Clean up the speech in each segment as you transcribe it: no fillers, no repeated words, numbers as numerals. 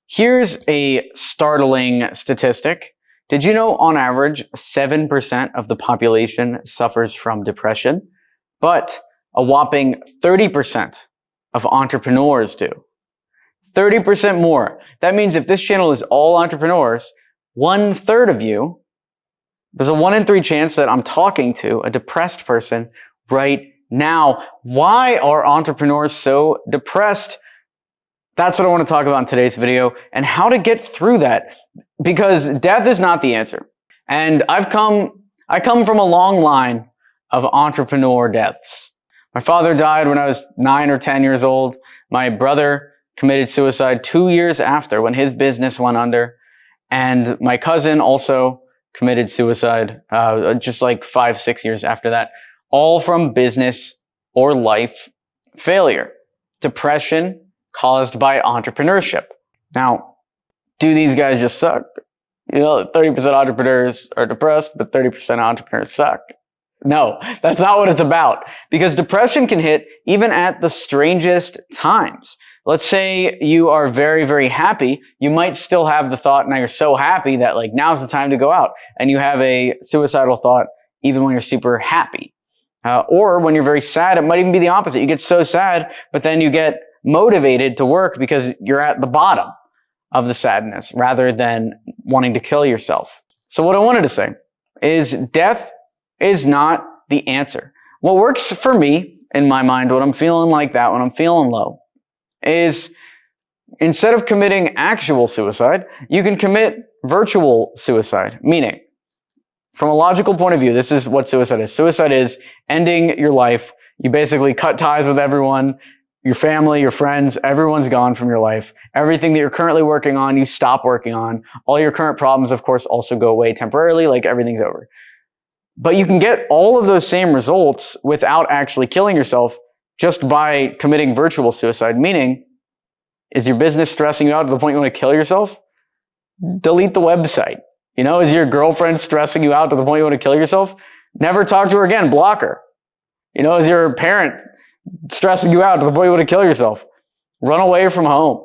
Here's a startling statistic. Did you know on average 7% of the population suffers from depression, but a whopping 30% of entrepreneurs do? 30% more. That means if this channel is all entrepreneurs, 1/3 of you, there's a 1 in 3 chance that I'm talking to a depressed person right now. Why are entrepreneurs so depressed? That's what I want to talk about in today's video and how to get through that, because death is not the answer. And I come from a long line of entrepreneur deaths. My father died when I was 9 or 10 years old. My brother committed suicide 2 years after when his business went under. And my cousin also committed suicide just like 5-6 years after that, all from business or life failure. Depression caused by entrepreneurship. Now, do these guys just suck? 30% entrepreneurs are depressed, but 30% entrepreneurs suck. No, that's not what it's about. Because depression can hit even at the strangest times. Let's say you are very, very happy. You might still have the thought, now you're so happy that now's the time to go out. And you have a suicidal thought even when you're super happy. Or when you're very sad, it might even be the opposite. You get so sad, but then you get motivated to work because you're at the bottom of the sadness rather than wanting to kill yourself. So what I wanted to say is death is not the answer. What works for me in my mind, when I'm feeling like that, when I'm feeling low, is instead of committing actual suicide, you can commit virtual suicide. Meaning, from a logical point of view, this is what suicide is. Suicide is ending your life. You basically cut ties with everyone. Your family, your friends, everyone's gone from your life. Everything that you're currently working on, you stop working on. All your current problems, of course, also go away temporarily, everything's over. But you can get all of those same results without actually killing yourself just by committing virtual suicide. Meaning, is your business stressing you out to the point you want to kill yourself? Delete the website. Is your girlfriend stressing you out to the point you want to kill yourself? Never talk to her again, block her. Is your parent stressing you out to the point you want to kill yourself? Run away from home.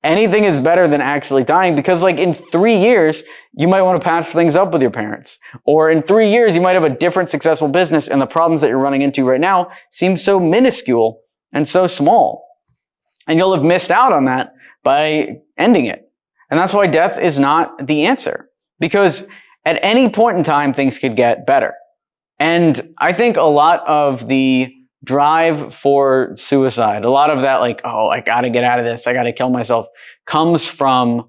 Anything is better than actually dying, because in 3 years, you might want to patch things up with your parents. Or in 3 years, you might have a different successful business and the problems that you're running into right now seem so minuscule and so small. And you'll have missed out on that by ending it. And that's why death is not the answer. Because at any point in time, things could get better. And I think a lot of the drive for suicide, a lot of that I gotta get out of this, I gotta kill myself, comes from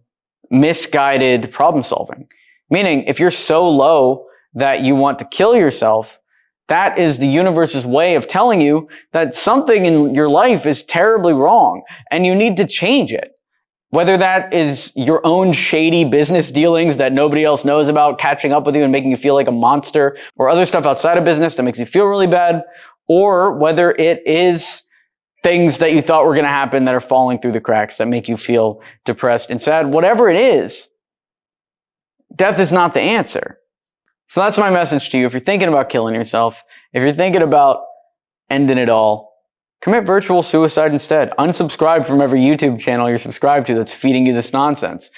misguided problem solving. Meaning, if you're so low that you want to kill yourself, that is the universe's way of telling you that something in your life is terribly wrong and you need to change it. Whether that is your own shady business dealings that nobody else knows about catching up with you and making you feel like a monster, or other stuff outside of business that makes you feel really bad, or whether it is things that you thought were going to happen that are falling through the cracks that make you feel depressed and sad. Whatever it is, death is not the answer. So that's my message to you. If you're thinking about killing yourself, if you're thinking about ending it all, commit virtual suicide instead. Unsubscribe from every YouTube channel you're subscribed to that's feeding you this nonsense.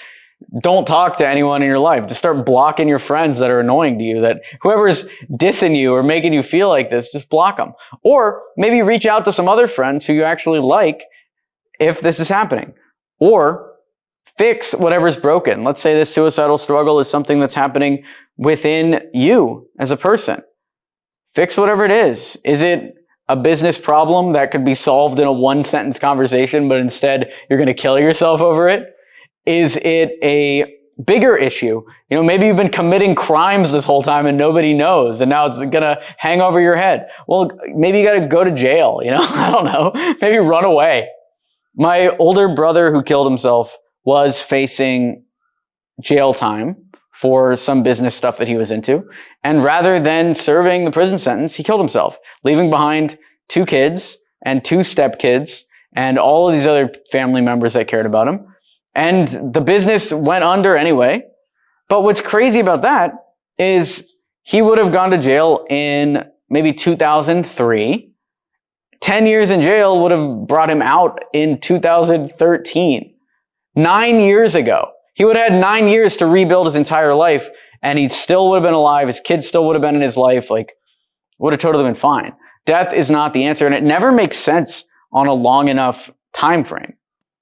Don't talk to anyone in your life. Just start blocking your friends that are annoying to you, that whoever's dissing you or making you feel like this, just block them. Or maybe reach out to some other friends who you actually like if this is happening. Or fix whatever's broken. Let's say this suicidal struggle is something that's happening within you as a person. Fix whatever it is. Is it a business problem that could be solved in a 1-sentence conversation, but instead you're going to kill yourself over it? Is it a bigger issue? Maybe you've been committing crimes this whole time and nobody knows, and now it's going to hang over your head. Well, maybe you got to go to jail, I don't know. Maybe run away. My older brother who killed himself was facing jail time for some business stuff that he was into. And rather than serving the prison sentence, he killed himself, leaving behind 2 kids and 2 stepkids and all of these other family members that cared about him. And the business went under anyway. But what's crazy about that is he would have gone to jail in maybe 2003. 10 years in jail would have brought him out in 2013. 9 years ago. He would have had 9 years to rebuild his entire life, and he still would have been alive. His kids still would have been in his life. Like, would have totally been fine. Death is not the answer, and it never makes sense on a long enough time frame.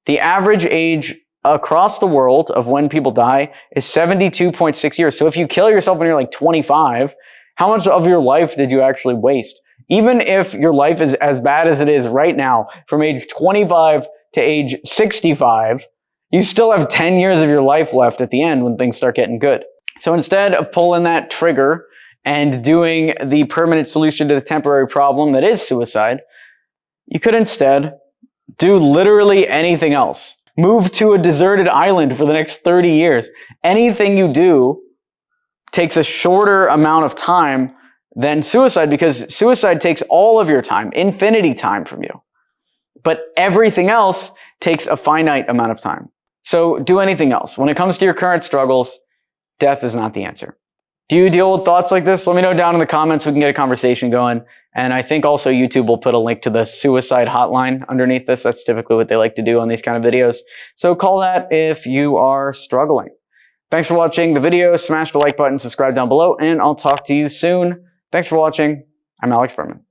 The average age across the world of when people die is 72.6 years. So if you kill yourself when you're like 25, how much of your life did you actually waste? Even if your life is as bad as it is right now, from age 25 to age 65, you still have 10 years of your life left at the end when things start getting good. So instead of pulling that trigger and doing the permanent solution to the temporary problem that is suicide, you could instead do literally anything else. Move to a deserted island for the next 30 years. Anything you do takes a shorter amount of time than suicide, because suicide takes all of your time, infinity time from you. But everything else takes a finite amount of time. So do anything else. When it comes to your current struggles, death is not the answer. Do you deal with thoughts like this? Let me know down in the comments. We can get a conversation going. And I think also YouTube will put a link to the suicide hotline underneath this. That's typically what they like to do on these kind of videos. So call that if you are struggling. Thanks for watching the video. Smash the like button, subscribe down below, and I'll talk to you soon. Thanks for watching. I'm Alex Berman.